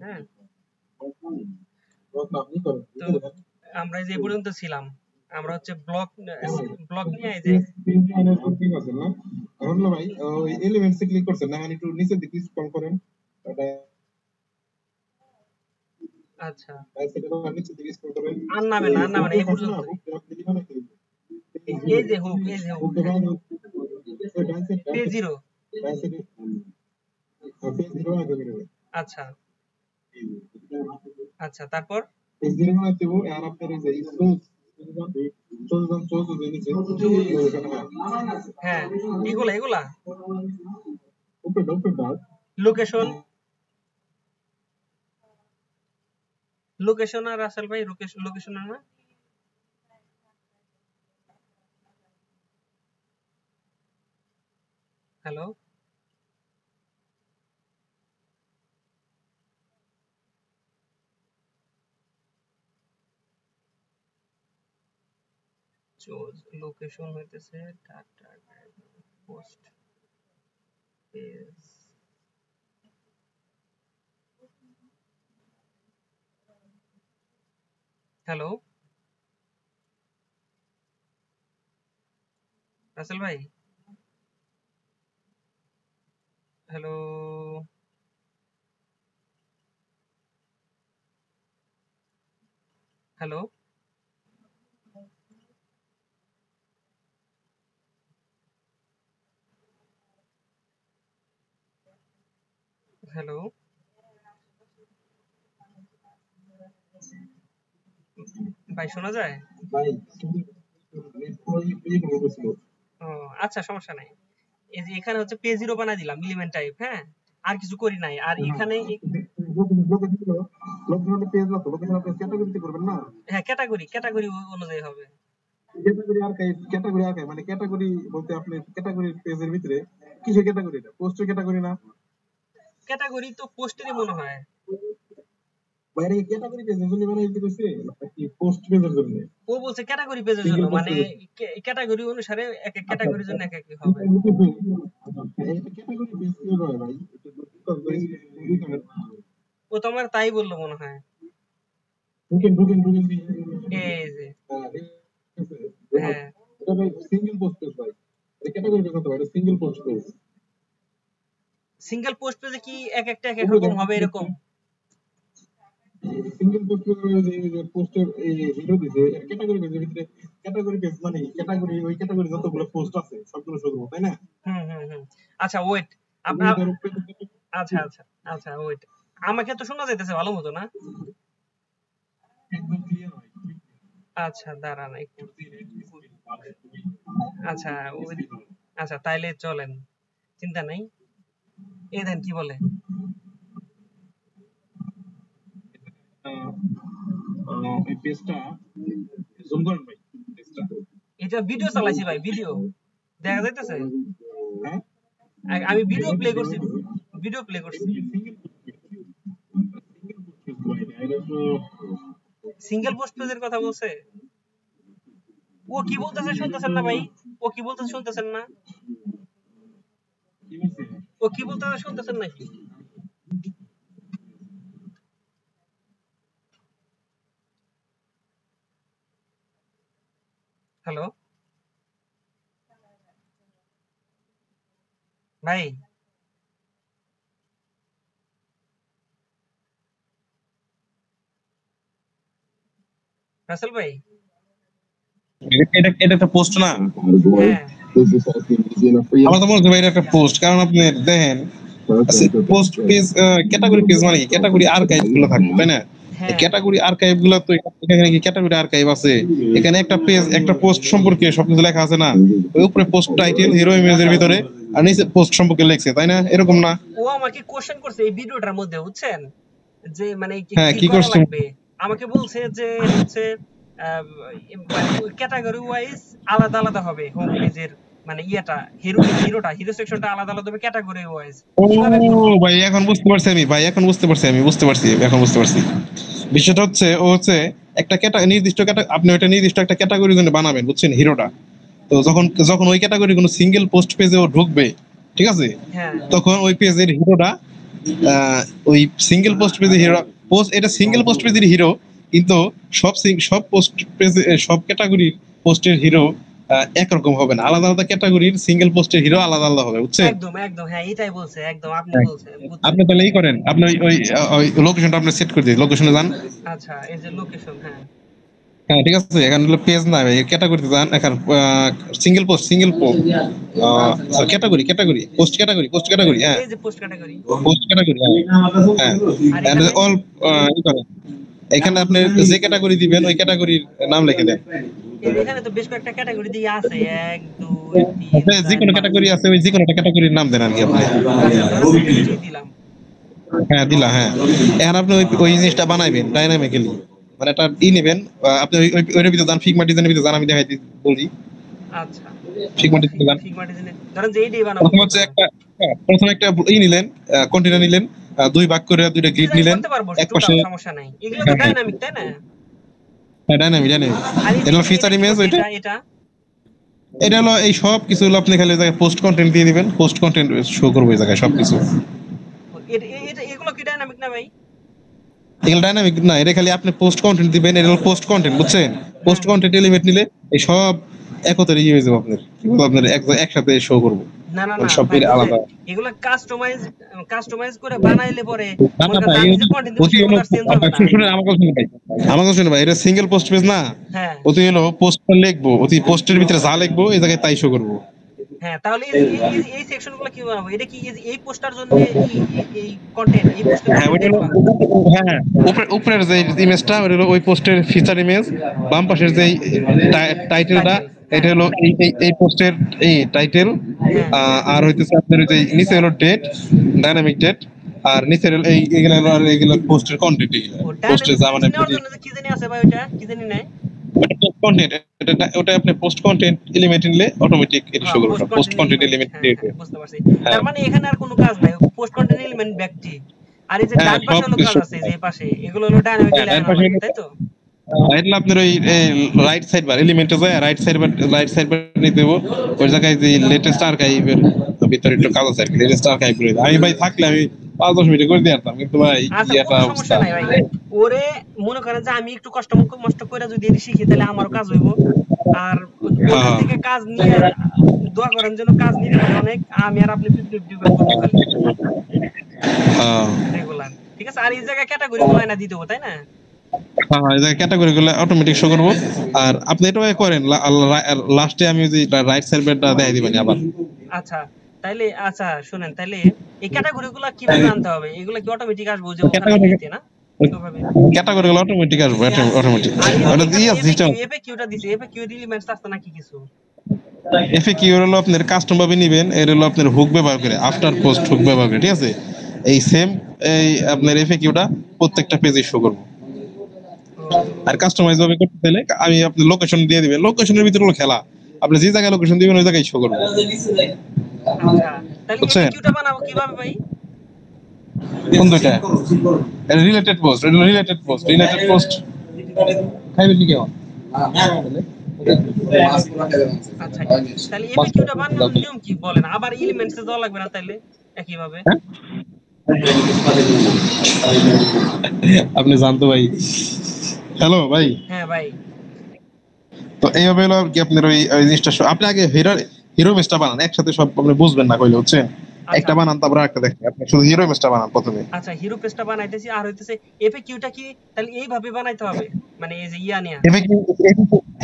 হ্যাঁ, আপনি করেন তো আমরা যে পর্যন্ত ছিলাম আমরা হচ্ছে ব্লক নিয়ে এই যে ঠিক আছে না এখন না ভাই ওই এলিমেন্টসে ক্লিক করছেন না একটু নিচের দিকে স্ক্রল করেন আচ্ছা নিচের দিকে স্ক্রল করেন আর নামে না এই পর্যন্ত এই যে হুক পেজ জিরো আচ্ছা আচ্ছা তারপর পেজ জিরো বানাইতে হবে আর আপনার এই যে হ্যাঁ এগুলা উপরে লোকেশন আর রাসেল ভাই লোকেশন না হ্যালো লোকেশন হইতেছে data post page hello Rasel ভাই হ্যালো হ্যালো হ্যালো ভাই শোনা যায় আচ্ছা সমস্যা নাই এই যে এখানে হচ্ছে পেজ জিরো বানাই দিলাম এলিমেন্ট টাইপ হ্যাঁ আর কিছু করি নাই আর এখানে হ্যাঁ ক্যাটাগরি অনুযায়ী হবে ক্যাটাগরি আর্কাইভ মানে ক্যাটাগরি বলতে আপনি ক্যাটাগরি পেজের ভিতরে কিসের ক্যাটাগরি এটা পোস্টের ক্যাটাগরি না ক্যাটাগরি তো পোস্টেরই মনে হয় বাইরে ক্যাটাগরি পেজের জন্য বানাইতে কইছে নাকি পোস্ট পেজের জন্য ও বলছে ক্যাটাগরি পেজের জন্য মানে ক্যাটাগরি অনুসারে এক এক ক্যাটাগরির জন্য এক এক হবে এটা ক্যাটাগরি পেজ কি হয় ভাই ও তোমার তাই বললো মনে হয় ঢুকেন এই যে হ্যাঁ এটা ভাই সিঙ্গেল পোস্ট পেজ ভাই এটা ক্যাটাগরি পেজ হতে পারে single post page single post পেজে কি এক একটা এক এক রকম হবে এরকম সিঙ্গেল পোস্ট পেজে যে পোস্টের এই হিরো দিছে ক্যাটাগরি পেজের ভিতরে ক্যাটাগরি পেজ মানে ক্যাটাগরি ওই ক্যাটাগরি যতগুলো পোস্ট আছে সবগুলো শুধু তাই না আচ্ছা ওয়েট আপনার আচ্ছা ওয়েট আমাকে তো শোনা যাইতেছে ভালো মতো না একদম ক্লিয়ার হয় আচ্ছা দাঁড়ান একটু আচ্ছা তাইলে চলেন চিন্তা নাই এই দেন কি বলে এই পেজটা জুম করেন ভাই পেজটা এটা ভিডিও চালাইছি ভাই ভিডিও দেখা যাইতেছে হ্যাঁ আমি ভিডিও প্লে করছি সিঙ্গেল পোস্ট পেজের কথা বলছে ও কি বলতেছে শুনতেছেন না ভাই ও কি বলতেছে শুনতেছেন না ও কি বলতেছে শুনতেছেন নাকি হ্যালো ভাই রাসেল ভাই এটা একটা পোস্ট না আমার তো মনে হচ্ছে ভাই এটা একটা পোস্ট কারণ আপনি দেখেন পোস্ট পেজ ক্যাটাগরি পেজ মানে ক্যাটাগরি আর্কাইভ গুলো থাকবে তাই না ক্যাটাগরি আর্কাইভ গুলো তো এখানে কি ক্যাটাগরি আর্কাইভ আছে এখানে একটা পেজ একটা পোস্ট সম্পর্কে সবকিছু লেখা আছে না ওই উপরে পোস্ট টাইটেল হিরো ইমেজের ভিতরে আর নিচে পোস্ট সম্পর্কে লেখছে তাই না এরকম না ও আমাকে কোশ্চেন করছে এই ভিডিওটার মধ্যে বুঝছেন যে মানে কি করছে আমাকে বলছে যে হচ্ছে ক্যাটাগরি ওয়াইজ আলাদা আলাদা হবে হোম পেজের মানে হিরো সেকশনটা আলাদা আলাদা হবে ক্যাটাগরি ওয়াইজ ও ভাই এখন বুঝতে পারছি আমি বুঝতে পারছি বিষয়টা হচ্ছে ও হচ্ছে একটা নির্দিষ্ট আপনি ওটা নির্দিষ্ট একটা ক্যাটাগরির জন্য বানাবেন বুঝছেন হিরোটা তো যখন ওই ক্যাটাগরি কোনো সিঙ্গেল পোস্ট পেজে ও ঢুকবে ঠিক আছে তখন ওই পেজের হিরোটা আহ, ওই সিঙ্গেল পোস্ট পেজে হিরো পোস্ট, এটা সিঙ্গেল পোস্ট পেজের হিরো, কিন্তু সব পোস্ট পেজে সব ক্যাটাগরির পোস্টের হিরো একরকম হবে না, আলাদা আলাদা ক্যাটাগরির সিঙ্গেল পোস্টের হিরো আলাদা আলাদা হবে, বুঝছেন? একদম একদম, হ্যাঁ এটাই বলছে, একদম আপনি হ্যাঁ। বলছেন, বুঝছি। আপনি তাহলে এই করেন, আপনি ওই লোকেশনটা আপনি সেট করে দিন, লোকেশনে যান। আচ্ছা, এই যে লোকেশন, হ্যাঁ হ্যাঁ ঠিক আছে, এখানে হলো পেজ না, ক্যাটাগরিতে যান, এখানে single post category post category, হ্যাঁ এই যে পোস্ট ক্যাটাগরি, পোস্ট ক্যাটাগরি, হ্যাঁ আর হ্যাঁ, এখানে অল ই করেন, এখানে আপনি যে ক্যাটাগরি দিবেন ওই ক্যাটাগরির নাম লিখে দেন। এখানে তো বেশ কয়েকটা ক্যাটাগরি দিয়ে আছে, 1 2 3 যে 4 কোনো 5। ক্যাটাগরি আছে, ওই যে কোনো একটা ক্যাটাগরির নাম দেন আর কি আপনি। আচ্ছা, ধরেন এইটাই দিলাম। হ্যাঁ দিলা, হ্যাঁ এখন আপনি ওই জিনিসটা বানাইবেন ডাইনামিক্যালি, মানে একটা নেবেন, আপনি ওই ভিতরে যান, ফিগমা ডিজাইনের ভিতরে যান, আমি দেখাই বলি। আচ্ছা, ফিগমা ডিজাইনে যান, ফিগমা ডিজাইনে ধরেন যে এইটাই বানাবো। প্রথমে একটা নিলেন, কন্টেনার নিলেন, দুই ভাগ করে দুইটা গ্রিড ডিজাইন নিলেন, করতে পারবো, এক টোটাল পাশে সমস্যা নাই, এগুলো তো ডাইনামিক তাই না? হ্যাঁ ডাইনামিক আর এই এটা হলো ফিচার ইমেজ, ওইটা এটা এটা হলো এই সব কিছু হলো আপনি খালি জায়গায় পোস্ট কন্টেন্ট দিয়ে দিবেন, পোস্ট কন্টেন্ট শো করবে এই জায়গায় সবকিছু। এগুলো কি ডাইনামিক না ভাই? এগুলো ডাইনামিক না, এটা খালি আপনি পোস্ট কন্টেন্ট দিবেন, এটা হলো পোস্ট কন্টেন্ট, বুঝছেন? পোস্ট কন্টেন্ট এলিমেন্ট নিলে এই সব একত্রে ইয়ে হয়ে যাবে আপনার, কি বলবো, আপনার একসাথে শো করবো, না না মানে না সব ভাই, আলাদা। এগুলো কাস্টমাইজ করে বানাইলে পরে না মনে না করেন ভাই, আমি যে কন্টেন্ট দিব সেগুলো আর চেঞ্জ হবে না। শুনে আমার কথা শুনে ভাই, আমার কথা শুনে ভাই, এটা সিঙ্গেল পোস্ট পেজ না, হ্যাঁ অতি হলো পোস্টটা লিখবো, অতি পোস্টের ভিতরে যা লিখবো এই জায়গায় তাই শো করবো। হ্যাঁ, তাহলে এই সেকশনগুলো কি বানাবো? এটা কি এই পোস্টার জন্য এই কন্টেন্ট, এই পোস্টের হ্যাঁ ওইটা হলো, হ্যাঁ উপরের যে ইমেজটা ওটা হলো ওই পোস্টের ফিচার ইমেজ, বাম পাশের যে টাইটেলটা এটা হলো এই পোস্টের এই টাইটেল, আর হইতেছে আপনার ওই যে নিচে হলো ডেট, ডাইনামিক ডেট, আর নিচে হলো এইগুলো পোস্টের কন্টেন্ট, এগুলো পোস্টে যা মানে কি জানি আছে ভাই, ওটা কি জানি নাই কন্টেন্ট, ওটা আপনি পোস্ট কন্টেন্ট এলিমেন্ট নিলে অটোমেটিক এটা শো করবে, পোস্ট কন্টেন্ট এলিমেন্ট দিয়ে বুঝতে পারছি। তার মানে এখানে আর কোনো কাজ নাই, পোস্ট কন্টেন্ট এলিমেন্ট ব্যক্তি, আর এই যে ডান পাশে হলো কাজ আছে, যে পাশে এগুলো হলো ডাইনামিক এলিমেন্ট, তাই তো? এটা আপনার ওই রাইট সাইড বার এলিমেন্টে যায়, রাইট সাইড বার নিতে দেবো, ওই জায়গায় যে লেটেস্ট আর্কাইভের ভিতরে একটু কাজ আছে আর কি, লেটেস্ট আর্কাইভ করে আমি ভাই থাকলে আমি 5-10 মিনিটে করে দিয়ে আসতাম, কিন্তু ভাই কি একটা কোনো অবস্থা। সমস্যা নাই ভাই, ওরে মনে করেন যে আমি একটু কষ্ট করে যদি এটি শিখি তাহলে আমারও কাজ হইব, আর ওখান থেকে কাজ নিয়ে দোয়া করেন যেন কাজ নিতে পারে অনেক, আমি আর আপনি 50-50 করবো খালি রেগুলার, ঠিক আছে? আর এই জায়গায় ক্যাটাগরি গুলো না দিয়ে দেবো, তাই না? হ্যাঁ এই জায়গায় ক্যাটাগরি গুলো অটোমেটিক শো করবো, আর আপনি এটা করেন, লাস্টে আমি ওই রাইট সাইড বারটা দেখাই দিবেন আবার। আচ্ছা তাইলে, আচ্ছা শুনেন, তাইলে এই ক্যাটাগরি গুলো কিভাবে আনতে হবে? এগুলো কি অটোমেটিক আসবে যে ওখানে দিতে না? ক্যাটাগরি গুলো অটোমেটিক আসবে, অটোমেটিক ওটা দিয়ে সিস্টেম। এফএকিউটা দিছে, এফএকিউ এলিমেন্টস আসছে নাকি কিছু? এফএকিউ হলো আপনার কাস্টম ভাবে নিবেন, এর হলো আপনার হুক ব্যবহার করে, আফটার পোস্ট হুক ব্যবহার করে, ঠিক আছে? এই সেম এই আপনার এফএকিউটা প্রত্যেকটা পেজে শো করব, আর কাস্টমাইজ ভাবে করতে চাইলে আমি আপনি লোকেশন দিয়ে দিবেন, লোকেশনের ভিতরে হলো খেলা, আপনি যে জায়গায় লোকেশন দিবেন ওই জায়গায় শো করব। আচ্ছা তাহলে এফএকিউটা বানাবো কিভাবে ভাই? কোন দুইটা? এটা রিলেটেড পোস্ট খাইবে কি কেমন? আচ্ছা তাহলে এফএকিউটা বানানোর নিয়ম কি বলেন? আবার এলিমেন্টসে যাওয়া লাগবে না তাইলে একই ভাবে? আপনি জানতো ভাই। হ্যালো ভাই। হ্যাঁ ভাই। তো এইভাবে হলো কি আপনার ওই জিনিসটা আপনি আগে হিরো ইমেজটা বানান, একসাথে সব আপনি বুঝবেন না কইলে, হচ্ছে একটা বানান তারপর একটা দেখেন, আপনি শুধু হিরো ইমেজটা বানান প্রথমে। আচ্ছা হিরো পেজটা বানাইতেছি, আর হইতেছে এফএকিউটা কি তাহলে এইভাবে বানাইতে হবে, মানে এই যে নিয়া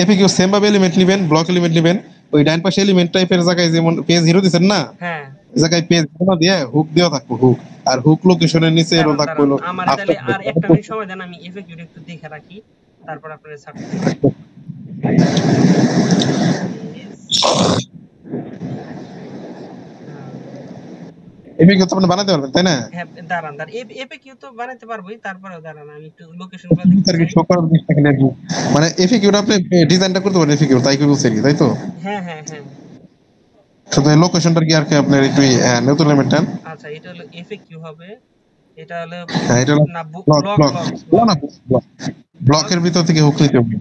এফএকিউ সেম ভাবে এলিমেন্ট নেবেন, ব্লক এলিমেন্ট নেবেন, ওই ডান পাশে এলিমেন্ট টাইপের জায়গায় যেমন পেজ হিরো দিবেন না, হ্যাঁ এই জায়গায় পেজ হিরো দিয়ে হুক দেওয়া থাকবে, হুক আর হুক লোকেশনের নিচে এর থাকবে হলো আমার। তাহলে আর একটা মিনিট সময় দেন, আমি এফএকিউটা একটু দেখে রাখি, তারপর আপনাদের সাথে এফএকিউ তো আপনি বানাতে পারবেন তাই না? হ্যাঁ দাঁড়ান এফএকিউ তো বানাতে পারবোই, তারপরেও দাঁড়ান আমি একটু লোকেশনগুলো দেখি। মানে এফএকিউটা আপনি ডিজাইনটা করতে পারেন, এফএকিউ তাই কি বলছেন, তাই তো? হ্যাঁ হ্যাঁ হ্যাঁ, শুধু লোকেশনটা কি আর কি আপনার একটু নতুন এলিমেন্ট দেন। আচ্ছা এটা হলো এফএকিউ হবে, এটা হলো হ্যাঁ এটা হলো না ব্লকের ভিতর থেকে হুক নিতে হবে।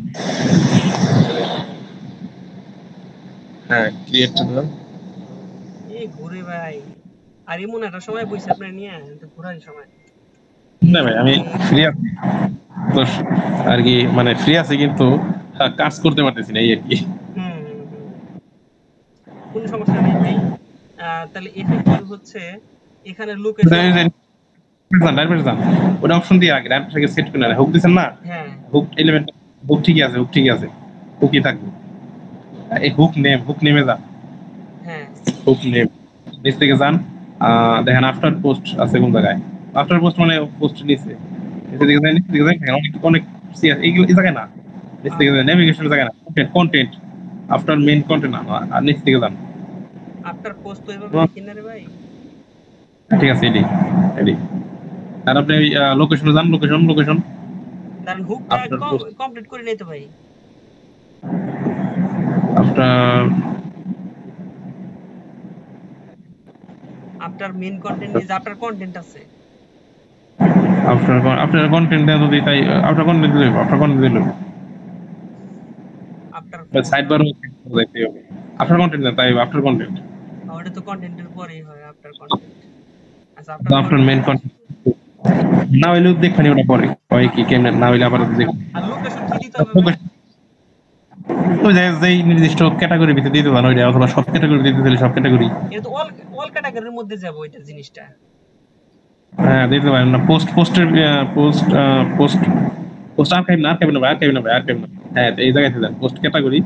হ্যাঁ ক্রিয়েট করুন। এই ঘুরে ভাই আর এমন একটা সময় বইছে আপনার নিয়ে তো ঘোরার সময়। না ভাই আমি ফ্রি আছি তো, আর কি মানে ফ্রি আছি কিন্তু কাজ করতে পারতেছি না এই আর কি। হুম হুম হুম, কোনো সমস্যা নাই ভাই। তাহলে এফএকিউ হচ্ছে এখানে লোকেশন। ওটা অপশন দিয়ে আগে ডাইরেক্ট সেট করে না হুক দিছেন না, হ্যাঁ হুক এলিমেন্ট, হুক ঠিকই আছে, হুক ঠিকই আছে, হুকই থাকবে। এই হুক নেমে যান, হ্যাঁ হুক নেম নিচ থেকে যান। দেখেন আফটার পোস্ট আছে কোন জায়গায়, আফটার পোস্ট মানে পোস্ট নিচে, নিচে দিকে যান, নিচে দিকে যান, অনেক অনেক এইগুলো এই জায়গায় না, নিচ থেকে যান নেভিগেশন জায়গায় না, কন্টেন্ট আফটার মেইন কন্টেন্ট না, আর নিচ থেকে যান। আপনার পোস্ট তো এভাবে লিখি না রে ভাই। ঠিক আছে এডি এডি, আর আপনি লোকেশনে যান, লোকেশন কারণ হুকটা আফটার পোস্ট, কমপ্লিট করে নেই তো ভাই। আফটার আপনার মেইন কন্টেন্ট ইজ আপনার কন্টেন্ট আছে। আফটার কন্টেন্ট দেন যদি তাই, আফটার কন্টেন্ট দিলে আপনার সাইড বার যাইতে হবে, আফটার কন্টেন্ট দেন তাই আফটার কন্টেন্ট, ওটা তো কন্টেন্টের পরেই হয় আপনার কন্টেন্ট। আচ্ছা আফটার মেইন কন্টেন্ট না হইলে দেখবেন ওটা পরে হয় কি কেমনে, না হইলে আবার দেখ আর লোকেশন কি দিতে হবে ভাই? ওই যেই নির্দিষ্ট ক্যাটাগরির ভিতরে দিতে পারেন ওইটা, অথবা সব ক্যাটাগরি দিতে দিলে সব ক্যাটাগরি, এটা তো অল অল ক্যাটাগরির মধ্যে যাবে ওইটা জিনিসটা। হ্যাঁ দিতে পারেন না। পোস্টের পোস্ট পোস্ট আর্কাইভ না, আর্কাইভ না, হ্যাঁ এই জায়গাতে দেন post category,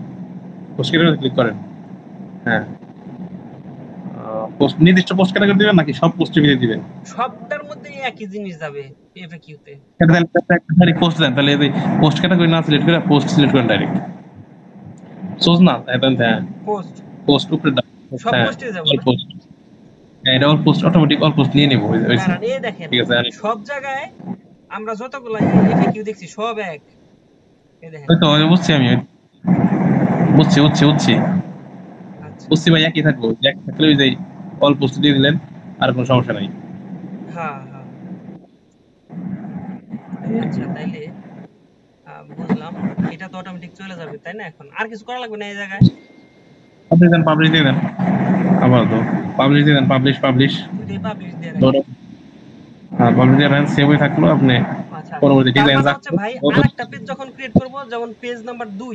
post category click করেন। হ্যাঁ পোস্ট নির্দিষ্ট পোস্ট ক্যাটাগরি দিবেন নাকি সব পোস্টের ভিতরে দিবেন? সবটার মধ্যে একই জিনিস যাবে এফএকিউ তে। এটা তাহলে পোস্ট দেন, তাহলে এই পোস্ট ক্যাটাগরি না সিলেক্ট করে পোস্ট সিলেক্ট করেন ডাইরেক্ট, সোজ না এখন, হ্যাঁ পোস্ট পোস্ট উপরে সব হ্যাঁ পোস্টে যাবে অল না? পোস্ট, হ্যাঁ এটা all post automatic all post নিয়ে নেব কারণ এই দেখেন ঠিক আছে। সব জায়গায় আমরা যতগুলো এফএকিউ দেখছি সব এক। এই দেখেন ওই তো বুঝছি আমি, বুঝছি আচ্ছা বুঝছি ভাই, একই থাকবো, এক থাকলে ওই যে অল পোস্ট দিয়ে দিলেন আর কোনো সমস্যা নাই। হ্যাঁ হ্যাঁ আচ্ছা তাইলে বুঝলাম। এটা তো অটোমেটিক চলে যাবে তাই না? এখন আর কিছু করা লাগবে না এই জায়গায়? আপনি দেন পাবলিশ দিয়ে দেন, আবার তো পাবলিশ দিয়ে দেন, পাবলিশ দুইটাই পাবলিশ দিয়ে রাখি। হ্যাঁ পাবলিশ দিয়ে দেন, সেভ হয়ে থাকলো। আপনি আচ্ছা পরবর্তী তার ডিজাইন মানে হচ্ছে ভাই আরেকটা পেজ যখন ক্রিয়েট করব, যেমন পেজ নাম্বার 2,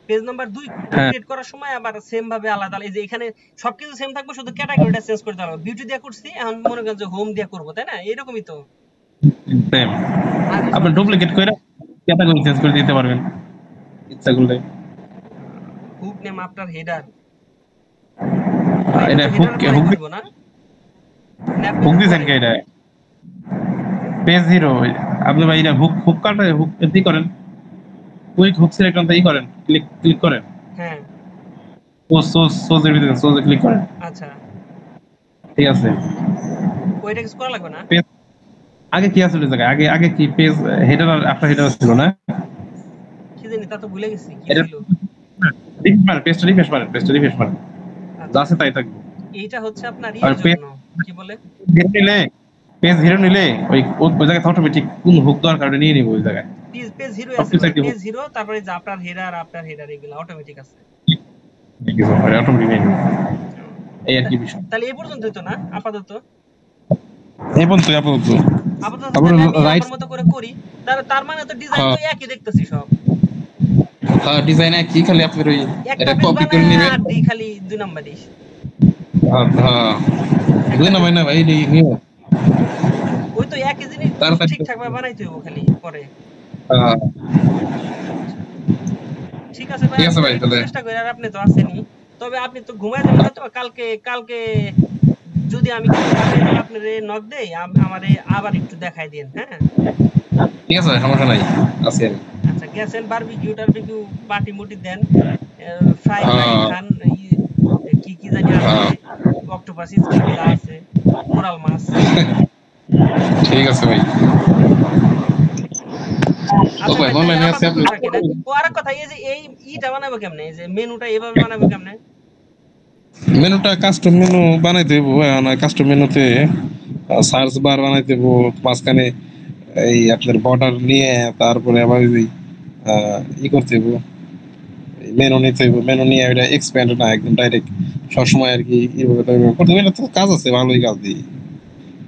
পেজ নাম্বার 2 হ্যাঁ ক্রিয়েট করার সময় আবার সেম ভাবে আলাদা এই যে এখানে সবকিছু সেম থাকবে, শুধু ক্যাটাগরিটা চেঞ্জ করে দিলাম। বিউটি দিয়া করছি, এখন মনে করেন যে হোম দিয়া করব তাই না? এরকমই তো সেম, আগে আপনি ডুপ্লিকেট করে ক্যাটাগরি চেঞ্জ করে দিতে পারবেন ইচ্ছা করলে। হুক নেম আফটার হেডার, এটা হুক দিব না হুক দিছেন কে? এটা পেজ হিরো, আপনি ভাই এটা হুক কাটে, হুক এন্ট্রি করেন, কুইক হুক সিলেক্ট করতে করেন, ক্লিক করেন, হ্যাঁ সোজে ভিতরে সোজে ক্লিক করেন। আচ্ছা ঠিক আছে ওইটা কিছু করা লাগবে না? পেজ আগে কি আসলে জায়গা, আগে কি পেজ হেডার আর আফটার হেডার ছিল না? কি জানি, তা তো ভুলে গেছি কি এটা ছিল। রিফ্রেশ মারেন যা আছে তাই থাকবে। এইটা হচ্ছে আপনার আর ইয়ের জন্য কি বলে, পেজ হিরো নিলে ওই জায়গায় অটোমেটিক কোন হুক দরকার ওটা নিয়ে নিব ওই জায়গায়। পেজ হিরো আছে, সবকিছু একই পেজ হিরো তারপরে যে আফটার হেডার এগুলো অটোমেটিক আছে। অটোমেটিক নিয়ে নিব, এই আর কি বিষয়। তাহলে এই পর্যন্তই তো না আপাতত? এই পর্যন্ত আপাতত তাহলে আমি আমার মতো করে করি। তার মানে তো ডিজাইন তো একই দেখতেছি সব। হ্যাঁ ডিজাইন একই, খালি আপনি ওই এটা কপি করে নেবেন আর খালি 2 নাম্বারই। হ্যাঁ 2 নাম্বার না ভাই নিও, ওই তো একই জিনিস ঠিকঠাক ভাবে বানাইতে হবে খালি পরে। ঠিক আছে ভাই, চেষ্টা করি। আর আপনি তো আছেনই, তবে আপনি তো ঘুমায় যাবেন হয়তো কালকে যদি আমি আপনার নক দেই, আমারে আবার একটু দেখাই দেন। হ্যাঁ ঠিক আছে সমস্যা নাই, আছে। আচ্ছা গেছেন বারবিকিউ পার্টি মুটি দেন, ফ্রাই খান, কি জানি আছে, অক্টোপাস স্কিগুলা আছে, কোরাল মাছ। ঠিক আছে ভাই। আচ্ছা ভাই অনলাইনে আছে আপনি। ও আরেক কথা, এই যে এই ইটা বানাবো কেমনে, এই যে মেনুটা এভাবে বানাবো কেমনে? মেনুটা কাস্টম মেনু বানাইতে হইব, কাস্টম মেনুতে সার্চ বার বানাইতে হইব, মাঝখানে এই আপনার বর্ডার নিয়ে তারপরে আবার ই করতে হইব, মেনু নিতে হইব, মেনু নিয়ে এটা এক্সপ্যান্ড না একদম ডাইরেক্ট সবসময় আর কি এইভাবে করতে হবে। এটা তো কাজ আছে, ভালোই কাজ দিই।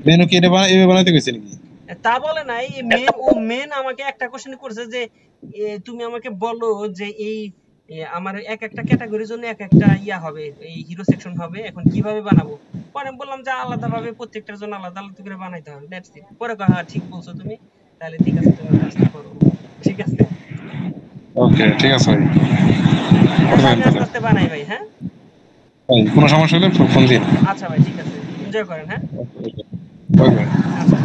মেনু কি এটা এভাবে বানাইতে গেছে নাকি? তা বলে নাই, মেন আমাকে একটা কোশ্চেন করছে যে তুমি আমাকে বলো যে এই আমার এক একটা ক্যাটাগরির জন্য এক একটা ইয়া হবে, এই হিরো সেকশন হবে, এখন কিভাবে বানাবো। পরে আমি বললাম যে আলাদা ভাবে প্রত্যেকটার জন্য আলাদা আলাদা করে বানাইতে হবে, দ্যাটস ইট। পরে কয় হ্যাঁ ঠিক বলছো তুমি, তাহলে ঠিক আছে তুমি কাজটা করো। ঠিক আছে, ওকে, ঠিক আছে ভাই, তাহলে করবেন আমি তাহলে আস্তে আস্তে বানাই ভাই। হ্যাঁ ভাই, কোনো সমস্যা হলে ফোন দিন। আচ্ছা ভাই, ঠিক আছে, এনজয় করেন। হ্যাঁ ওকে ভাই। আচ্ছা।